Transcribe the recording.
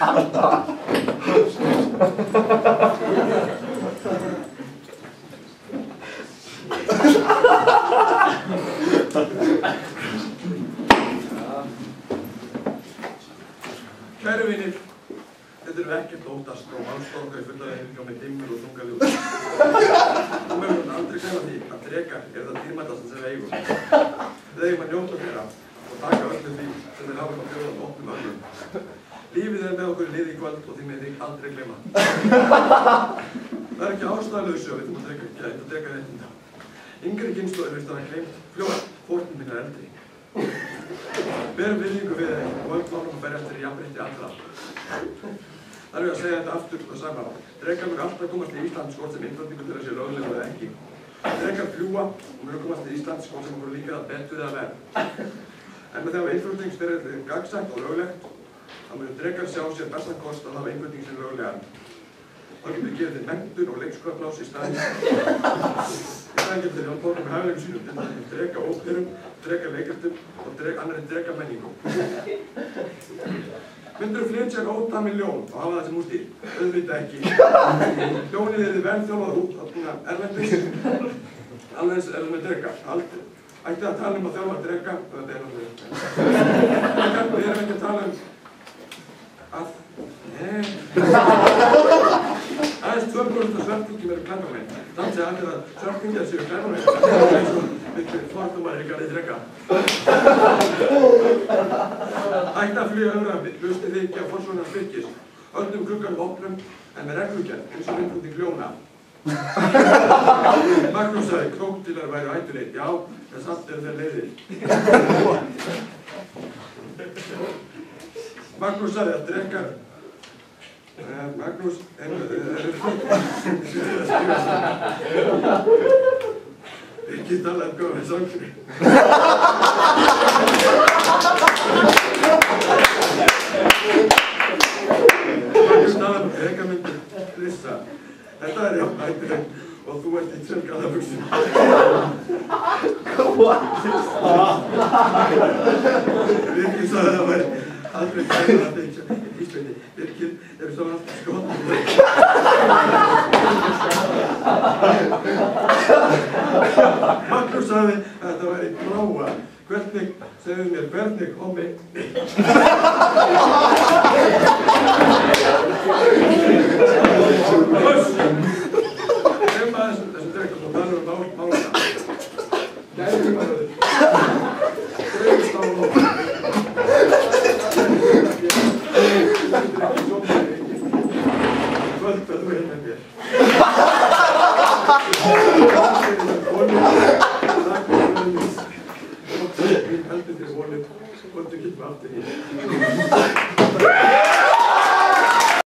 Kæru vinir, þetta ekkert óttast og málstofnka í fulla heimingá með dimmur og þunga ljós. Nú mögum aldrei gleyma því að drekar það dýrmætasta sem við eigum. Við eigum að njóta þeirra og taka öllu því sem við hafa að bjóða með opnum öllum. Lífið með okkur í liði í kvöld og því með því aldrei gleyma. Það ekki ástæðuleysu að við þurfum að dreka réttinda. Yngri kynslóðir virðast hafa gleymt fljótt, fórnum mínar eldri. Berum virðingu við þeim og látum að berjast fyrir jafnrétti allra. Þarf ég að segja þetta aftur og sama. Drekar munu alltaf komast til Íslands hvort sem innflutningur þeirra sé löglegur eða ekki. Drekar fljúga og munu komast til Íslands hvort sem voru líka það betur eða verð. En með þegar innflutning er gagsætt og löglegt, þá munu drekar sjá sér bestan kost að hafa innflutning sem löglegan. Þá getur við gefið þeim menntun og leikskólapláss í staðinn. Í staðinn getur þeir hjálpa með hæfileikum sínum til að dreka óperum, dreka leikritum og annarri dreka menningu. Myndirðu flytja óta milljón og hafa það sem útí? Auðvitað ekki. Ljónið yrði vel þjálfað út erlendis, alveg eins með dreka. Ætti að tala að þjálfa dreka, þetta náttúrulega. Við erum ekki að tala að aðeins 2% af svörtungjum eru glæpamenn. Þannig að allir að svörtungjar séu glæpamenn. Það eins og miklu fordómar í garði dreka. Ætti að flyga hlustið þið ekki á forsvonars fylgis. Öllum glugganum opnum en með reglugerð eins og innflutning ljóna. Magnús sagði krókdílar væru hættulegir. Já, en samt eru þeir leiðir. Magnús sagði að drekar Magnús ekki talað góðið sangri. Magnús talaði drekar myndi flissa. Þetta jafn hættuleg og þú ert í gallabuxum. Birgir sagði að það væri aldrei gæðan að byggja Íslandi. Birgir svo alltaf skott. Magnús sagði að þetta væri gráa. Hvernig, segðu mér, hvernig komi? Nefna þessum drekkum og tala mála. Gæði maður. Dreifist á lófa. Kvöld að þú með mér. Heldur þér vonið, vonið getur við aftur hér.